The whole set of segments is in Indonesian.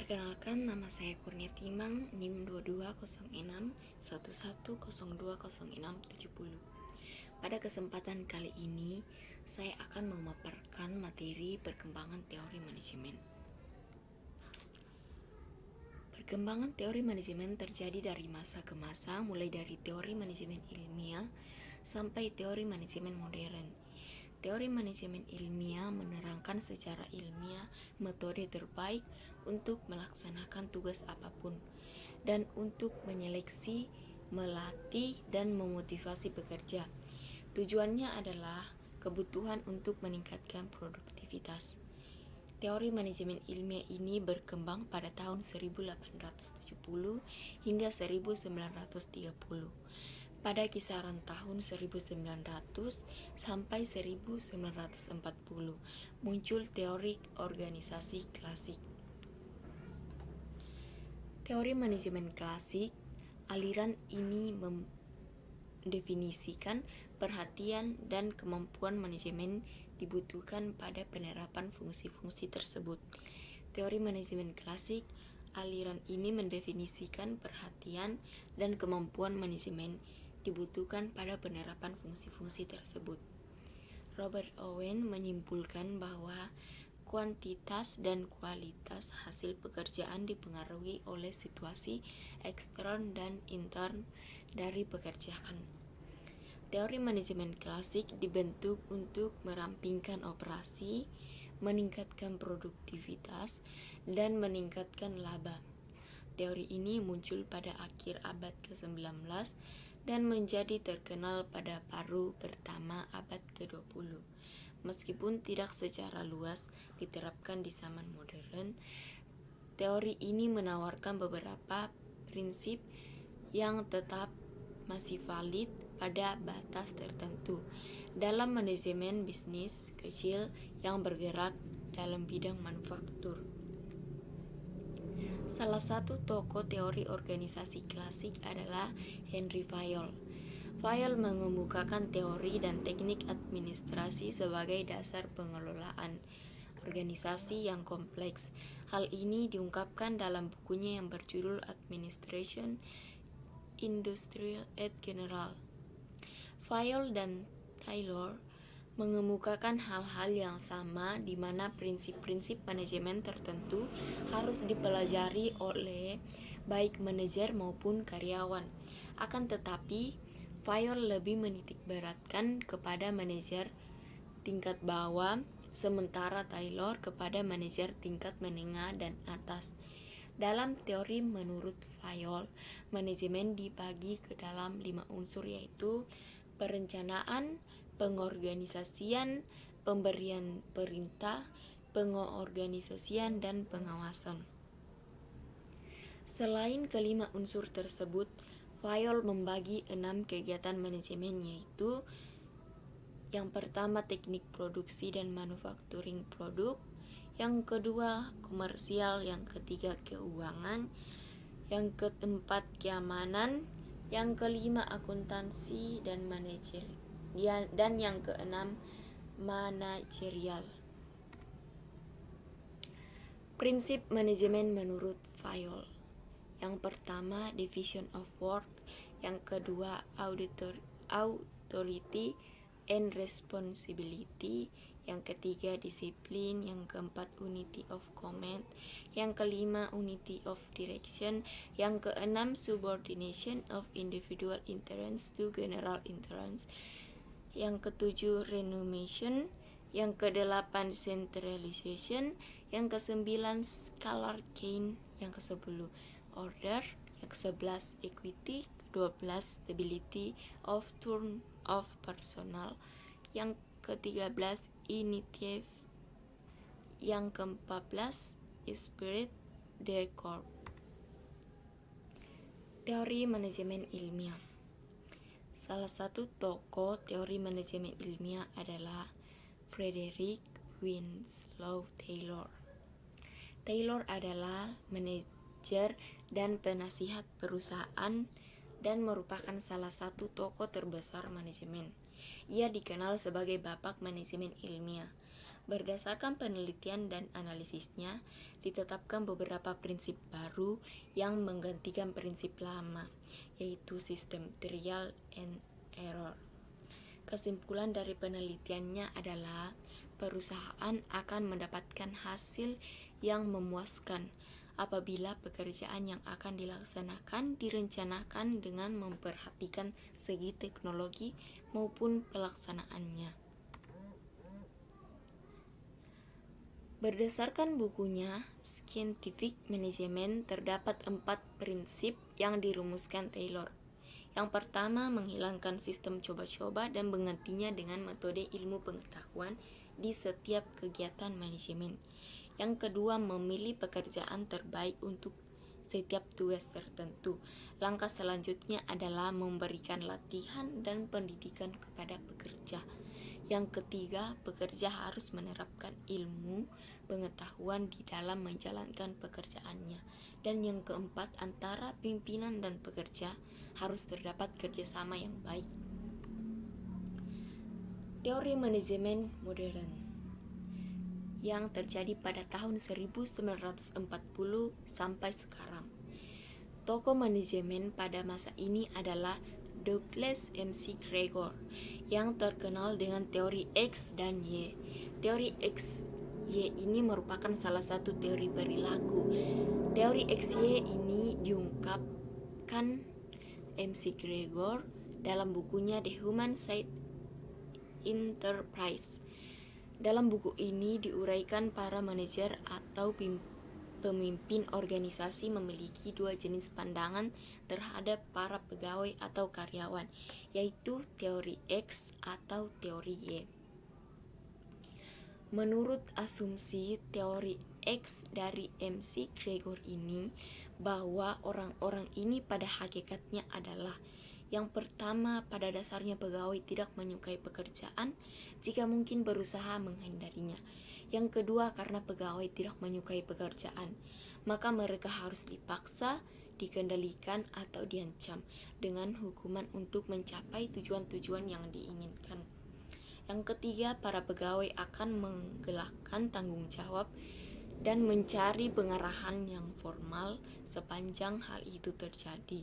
Perkenalkan, nama saya Kurnia Timang, NIM 220661102060. Pada kesempatan kali ini, saya akan memaparkan materi perkembangan teori manajemen. Perkembangan teori manajemen terjadi dari masa ke masa, mulai dari teori manajemen ilmiah sampai teori manajemen modern. Teori manajemen ilmiah menerangkan secara ilmiah metode terbaik untuk melaksanakan tugas apapun dan untuk menyeleksi, melatih, dan memotivasi pekerja. Tujuannya adalah kebutuhan untuk meningkatkan produktivitas. Teori manajemen ilmiah ini berkembang pada tahun 1870 hingga 1930. Pada kisaran tahun 1900 sampai 1940 muncul teori organisasi klasik. Teori manajemen klasik, aliran ini mendefinisikan perhatian dan kemampuan manajemen dibutuhkan pada penerapan fungsi-fungsi tersebut. Teori manajemen klasik, aliran ini mendefinisikan perhatian dan kemampuan manajemen dibutuhkan pada penerapan fungsi-fungsi tersebut. Robert Owen menyimpulkan bahwa kuantitas dan kualitas hasil pekerjaan dipengaruhi oleh situasi ekstern dan intern dari pekerjaan. Teori manajemen klasik dibentuk untuk merampingkan operasi, meningkatkan produktivitas, dan meningkatkan laba. Teori ini muncul pada akhir abad ke-19 dan menjadi terkenal pada paruh pertama abad ke-20. Meskipun tidak secara luas diterapkan di zaman modern, teori ini menawarkan beberapa prinsip yang tetap masih valid pada batas tertentu dalam manajemen bisnis kecil yang bergerak dalam bidang manufaktur. Salah satu tokoh teori organisasi klasik adalah Henry Fayol. Fayol mengemukakan teori dan teknik administrasi sebagai dasar pengelolaan organisasi yang kompleks. Hal ini diungkapkan dalam bukunya yang berjudul Administration Industrial et General. Fayol dan Taylor mengemukakan hal-hal yang sama, di mana prinsip-prinsip manajemen tertentu harus dipelajari oleh baik manajer maupun karyawan. Akan tetapi, Fayol lebih menitikberatkan kepada manajer tingkat bawah, sementara Taylor kepada manajer tingkat menengah dan atas. Dalam teori menurut Fayol, manajemen dibagi ke dalam 5 unsur, yaitu perencanaan, pengorganisasian, pemberian perintah, pengorganisasian, dan pengawasan. Selain kelima unsur tersebut, Fayol membagi 6 kegiatan manajemen, yaitu yang pertama teknik produksi dan manufacturing produk, yang kedua komersial, yang ketiga keuangan, yang keempat keamanan, yang kelima akuntansi dan manajer, dan yang keenam manajerial. Prinsip manajemen menurut Fayol. Yang pertama division of work, yang kedua authority and responsibility, yang ketiga disiplin, yang keempat unity of command, yang kelima unity of direction, yang keenam subordination of individual interests to general interests, yang ketujuh renunciation, yang kedelapan centralization, yang kesembilan scalar gain, yang kesepuluh order, yang ke-11 equity, ke-12 stability of turn of personnel, yang ke-13 initiative, yang ke-14 spirit de corps. Teori manajemen ilmiah. Salah satu tokoh teori manajemen ilmiah adalah Frederick Winslow Taylor. Taylor adalah manajer dan penasihat perusahaan dan merupakan salah satu tokoh terbesar manajemen. Ia dikenal sebagai bapak manajemen ilmiah. Berdasarkan penelitian dan analisisnya, ditetapkan beberapa prinsip baru yang menggantikan prinsip lama, yaitu sistem trial and error. Kesimpulan dari penelitiannya adalah perusahaan akan mendapatkan hasil yang memuaskan apabila pekerjaan yang akan dilaksanakan direncanakan dengan memperhatikan segi teknologi maupun pelaksanaannya. Berdasarkan bukunya Scientific Management, terdapat 4 prinsip yang dirumuskan Taylor. Yang pertama, menghilangkan sistem coba-coba dan menggantinya dengan metode ilmu pengetahuan di setiap kegiatan manajemen. Yang kedua, memilih pekerjaan terbaik untuk setiap tugas tertentu. Langkah selanjutnya adalah memberikan latihan dan pendidikan kepada pekerja. Yang ketiga, pekerja harus menerapkan ilmu pengetahuan di dalam menjalankan pekerjaannya. Dan yang keempat, antara pimpinan dan pekerja harus terdapat kerjasama yang baik. Teori manajemen modern yang terjadi pada tahun 1940 sampai sekarang. Tokoh manajemen pada masa ini adalah Douglas McGregor yang terkenal dengan teori X dan Y. Teori X Y ini merupakan salah satu teori perilaku. Teori XY ini diungkapkan McGregor dalam bukunya The Human Side Enterprise. Dalam buku ini diuraikan para manajer atau pemimpin organisasi memiliki 2 jenis pandangan terhadap para pegawai atau karyawan, yaitu teori X atau teori Y. Menurut asumsi teori X dari McGregor ini, bahwa orang-orang ini pada hakikatnya adalah: yang pertama, pada dasarnya pegawai tidak menyukai pekerjaan jika mungkin berusaha menghindarinya. Yang kedua, karena pegawai tidak menyukai pekerjaan, maka mereka harus dipaksa, dikendalikan, atau diancam dengan hukuman untuk mencapai tujuan-tujuan yang diinginkan. Yang ketiga, para pegawai akan menggelakkan tanggung jawab dan mencari pengarahan yang formal sepanjang hal itu terjadi.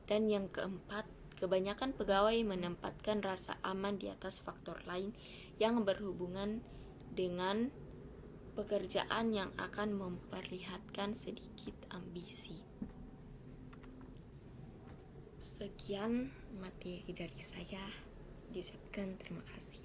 Dan yang keempat, kebanyakan pegawai menempatkan rasa aman di atas faktor lain yang berhubungan dengan pekerjaan yang akan memperlihatkan sedikit ambisi. Sekian materi dari saya. Diucapkan terima kasih.